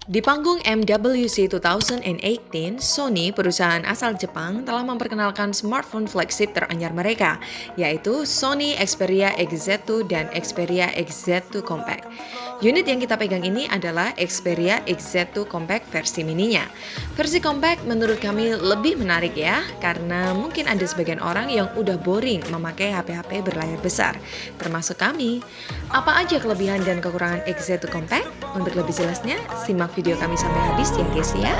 Di panggung MWC 2018, Sony, perusahaan asal Jepang, telah memperkenalkan smartphone flagship teranyar mereka, yaitu Sony Xperia XZ2 dan Xperia XZ2 Compact. Unit yang kita pegang ini adalah Xperia XZ2 Compact versi mininya. Versi compact menurut kami lebih menarik ya, karena mungkin ada sebagian orang yang udah boring memakai HP-HP berlayar besar, termasuk kami. Apa aja kelebihan dan kekurangan XZ2 Compact? Untuk lebih jelasnya, simak video kami sampai habis ya guys ya.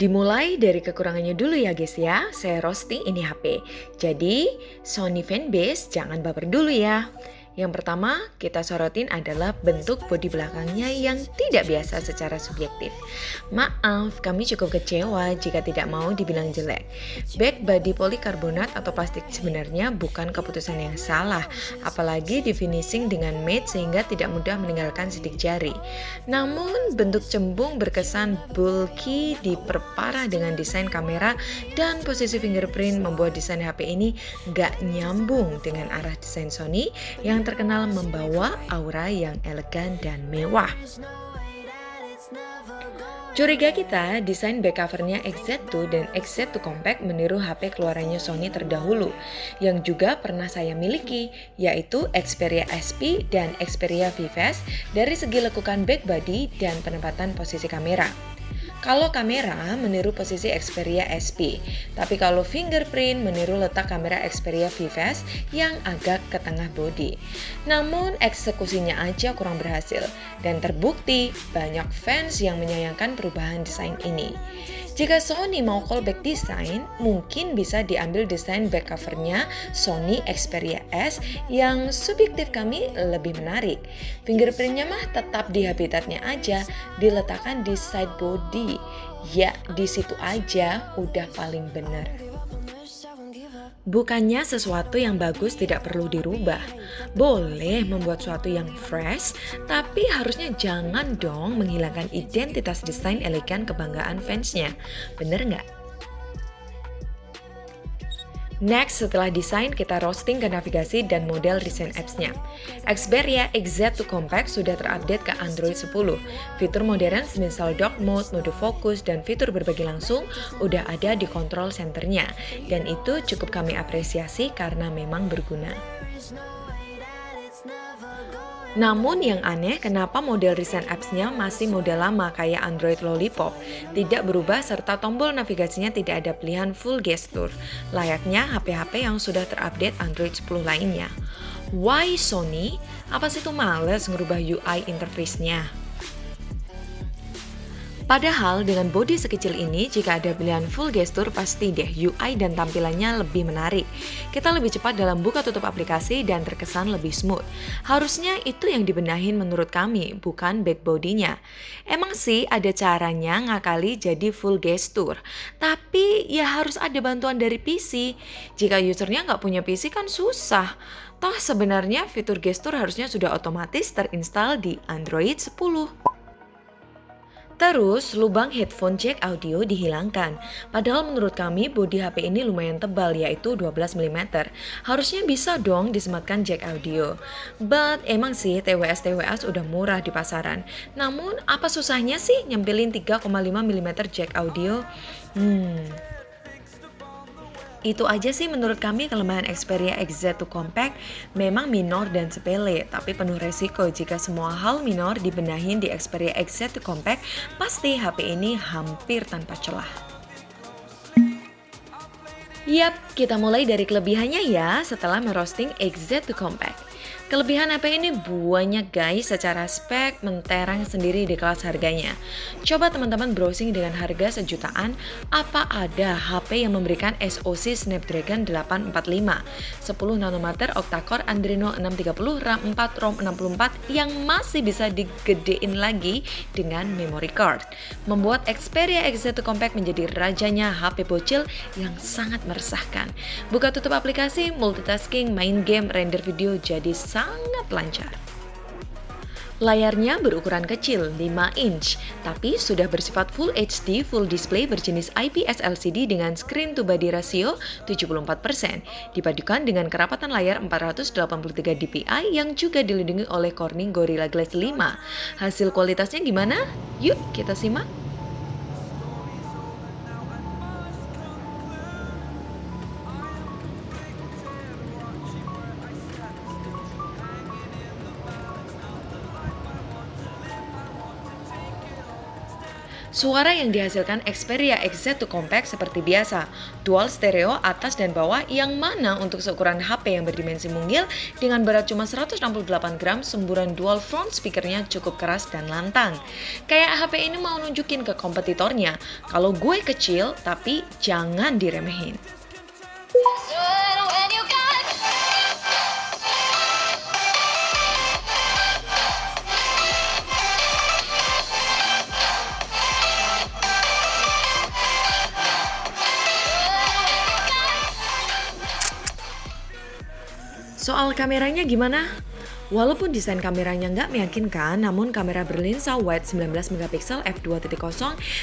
Dimulai dari kekurangannya dulu ya guys ya, saya roasting ini HP. Jadi Sony fanbase jangan baper dulu ya. Yang pertama kita sorotin adalah bentuk bodi belakangnya yang tidak biasa secara subjektif. Maaf, kami cukup kecewa jika tidak mau dibilang jelek. Back body polikarbonat atau plastik sebenarnya bukan keputusan yang salah, apalagi di finishing dengan matte sehingga tidak mudah meninggalkan sidik jari. Namun bentuk cembung berkesan bulky diperparah dengan desain kamera dan posisi fingerprint membuat desain HP ini gak nyambung dengan arah desain Sony yang terkenal membawa aura yang elegan dan mewah. Curiga kita, desain back covernya XZ2 dan XZ2 Compact meniru HP keluarannya Sony terdahulu, yang juga pernah saya miliki, yaitu Xperia SP dan Xperia V-Fast dari segi lekukan back body dan penempatan posisi kamera. Kalau kamera meniru posisi Xperia SP, tapi kalau fingerprint meniru letak kamera Xperia V-Fast yang agak ke tengah body. Namun eksekusinya aja kurang berhasil, dan terbukti banyak fans yang menyayangkan perubahan desain ini. Jika Sony mau callback desain, mungkin bisa diambil desain back covernya Sony Xperia S yang subjektif kami lebih menarik. Fingerprintnya mah tetap di habitatnya aja, diletakkan di side body. Ya, di situ aja udah paling benar. Bukannya sesuatu yang bagus tidak perlu dirubah. Boleh membuat sesuatu yang fresh, tapi harusnya jangan dong menghilangkan identitas desain elegan kebanggaan fansnya. Bener nggak? Next, setelah desain, kita roasting ke navigasi dan model recent apps-nya. Xperia XZ2 Compact sudah terupdate ke Android 10. Fitur modern semisal dock mode, mode fokus, dan fitur berbagi langsung udah ada di control center-nya. Dan itu cukup kami apresiasi karena memang berguna. Namun yang aneh, kenapa model recent apps-nya masih model lama kayak Android Lollipop, tidak berubah serta tombol navigasinya tidak ada pilihan full gesture, layaknya HP-HP yang sudah terupdate Android 10 lainnya. Why Sony? Apa sih tuh males ngerubah UI interface-nya? Padahal dengan bodi sekecil ini, jika ada pilihan full gesture pasti deh UI dan tampilannya lebih menarik. Kita lebih cepat dalam buka tutup aplikasi dan terkesan lebih smooth. Harusnya itu yang dibenahin menurut kami, bukan back bodinya. Emang sih ada caranya ngakali jadi full gesture, tapi ya harus ada bantuan dari PC. Jika usernya nggak punya PC kan susah. Toh sebenarnya fitur gesture harusnya sudah otomatis terinstall di Android 10. Terus, lubang headphone jack audio dihilangkan. Padahal menurut kami bodi HP ini lumayan tebal, yaitu 12 mm. Harusnya bisa dong disematkan jack audio. But emang sih TWS udah murah di pasaran. Namun apa susahnya sih nyempilin 3,5 mm jack audio? Itu aja sih menurut kami kelemahan Xperia XZ2 Compact. Memang minor dan sepele, tapi penuh resiko jika semua hal minor dibenahin di Xperia XZ2 Compact, pasti HP ini hampir tanpa celah. Yap, kita mulai dari kelebihannya ya setelah merosting XZ2 Compact. Kelebihan HP ini banyak guys, secara spek mentereng sendiri di kelas harganya. Coba teman-teman browsing dengan harga sejutaan, apa ada HP yang memberikan SoC Snapdragon 845, 10 nanometer octa-core Adreno 630, RAM 4, ROM 64 yang masih bisa digedein lagi dengan memory card. Membuat Xperia XZ2 Compact menjadi rajanya HP bocil yang sangat meresahkan. Buka tutup aplikasi, multitasking, main game, render video jadi sangat lancar. Layarnya berukuran kecil, 5 inch, tapi sudah bersifat Full HD Full Display berjenis IPS LCD dengan screen to body ratio 74%, dipadukan dengan kerapatan layar 483 dpi yang juga dilindungi oleh Corning Gorilla Glass 5. Hasil kualitasnya gimana? Yuk kita simak. Suara yang dihasilkan Xperia XZ2 Compact seperti biasa, dual stereo atas dan bawah yang mana untuk seukuran HP yang berdimensi mungil dengan berat cuma 168 gram, semburan dual front speakernya cukup keras dan lantang. Kayak HP ini mau nunjukin ke kompetitornya, kalau gue kecil tapi jangan diremehin. Soal kameranya gimana? Walaupun desain kameranya nggak meyakinkan, namun kamera berlensa wide 19 megapiksel f2.0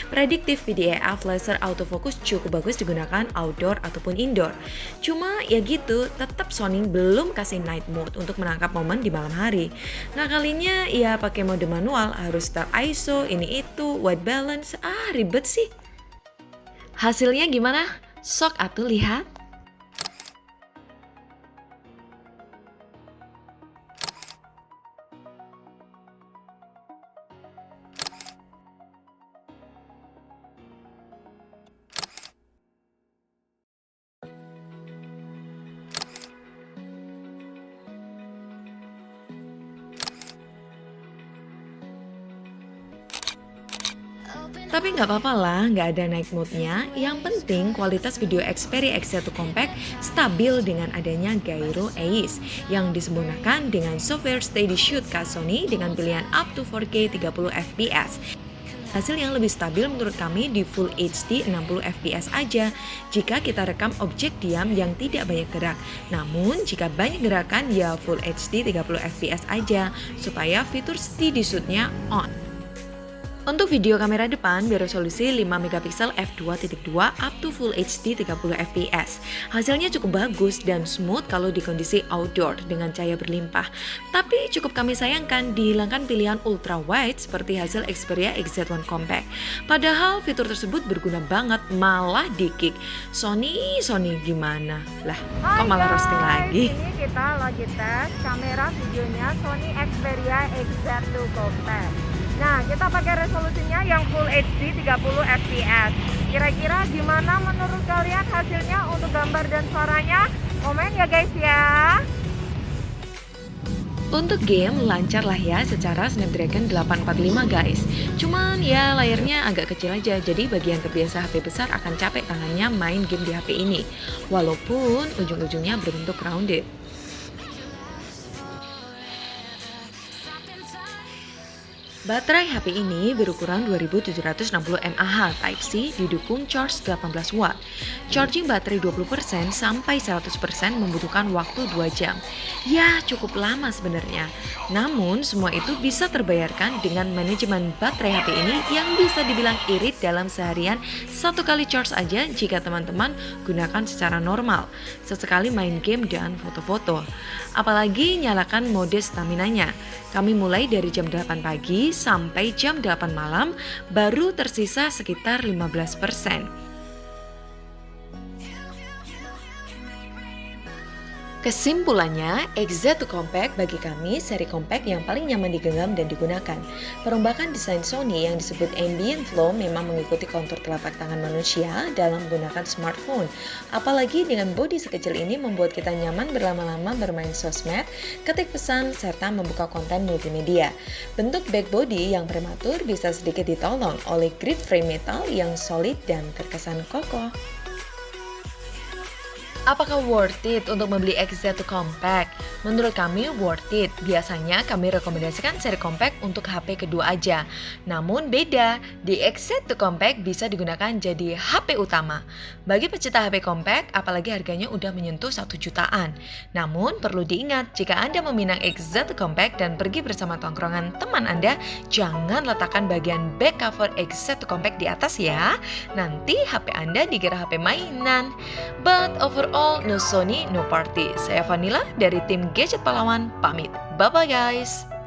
predictive PDAF laser autofocus cukup bagus digunakan outdoor ataupun indoor. Cuma ya gitu, tetap Sony belum kasih night mode untuk menangkap momen di malam hari. Ngakalinya ya pakai mode manual, harus start ISO, ini itu, white balance, ribet sih. Hasilnya gimana? Sok atuh lihat. Tapi nggak apa-apa lah, nggak ada night mode-nya. Yang penting kualitas video Xperia XZ2 Compact stabil dengan adanya Gyro AIS yang disempurnakan dengan software Steady Shoot khas Sony dengan pilihan up to 4K 30 fps. Hasil yang lebih stabil menurut kami di Full HD 60 fps aja jika kita rekam objek diam yang tidak banyak gerak. Namun jika banyak gerakan ya Full HD 30 fps aja supaya fitur Steady Shoot-nya on. Untuk video kamera depan beresolusi 5 megapiksel f2.2 up to Full HD 30 fps. Hasilnya cukup bagus dan smooth kalau di kondisi outdoor dengan cahaya berlimpah. Tapi cukup kami sayangkan dihilangkan pilihan ultra wide seperti hasil Xperia XZ1 Compact. Padahal fitur tersebut berguna banget, malah di-kick. Sony gimana? Lah, kok malah roasting lagi? Ini kita lagi tes kamera videonya Sony Xperia XZ2 Compact. Nah, kita pakai resolusinya yang Full HD 30 fps. Kira-kira gimana menurut kalian hasilnya untuk gambar dan suaranya? Komen ya guys ya. Untuk game lancar lah ya secara Snapdragon 845 guys. Cuman ya layarnya agak kecil aja, jadi bagi yang terbiasa HP besar akan capek tangannya main game di HP ini. Walaupun ujung-ujungnya berbentuk rounded. Baterai HP ini berukuran 2760 mAh Type-C didukung charge 18 watt. Charging baterai 20% sampai 100% membutuhkan waktu 2 jam. Ya, cukup lama sebenarnya. Namun, semua itu bisa terbayarkan dengan manajemen baterai HP ini yang bisa dibilang irit dalam seharian 1 kali charge aja jika teman-teman gunakan secara normal. Sesekali main game dan foto-foto. Apalagi nyalakan mode stamina-nya. Kami mulai dari jam 8 pagi sampai jam 8 malam, baru tersisa sekitar 15%. Kesimpulannya, XZ2 Compact bagi kami seri compact yang paling nyaman digenggam dan digunakan. Perombakan desain Sony yang disebut ambient flow memang mengikuti kontur telapak tangan manusia dalam menggunakan smartphone. Apalagi dengan bodi sekecil ini membuat kita nyaman berlama-lama bermain sosmed, ketik pesan, serta membuka konten multimedia. Bentuk back body yang prematur bisa sedikit ditolong oleh grid frame metal yang solid dan terkesan kokoh. Apakah worth it untuk membeli XZ2 Compact? Menurut kami worth it. Biasanya kami rekomendasikan seri compact untuk HP kedua aja. Namun beda, di XZ2 Compact bisa digunakan jadi HP utama. Bagi pecinta HP compact, apalagi harganya udah menyentuh 1 jutaan. Namun perlu diingat, jika Anda meminang XZ2 Compact dan pergi bersama tongkrongan teman Anda, jangan letakkan bagian back cover XZ2 Compact di atas ya. Nanti HP Anda dikira HP mainan. But overall, no Sony, no party. Saya Vanilla dari tim Gadget Pahlawan, pamit. Bye-bye guys!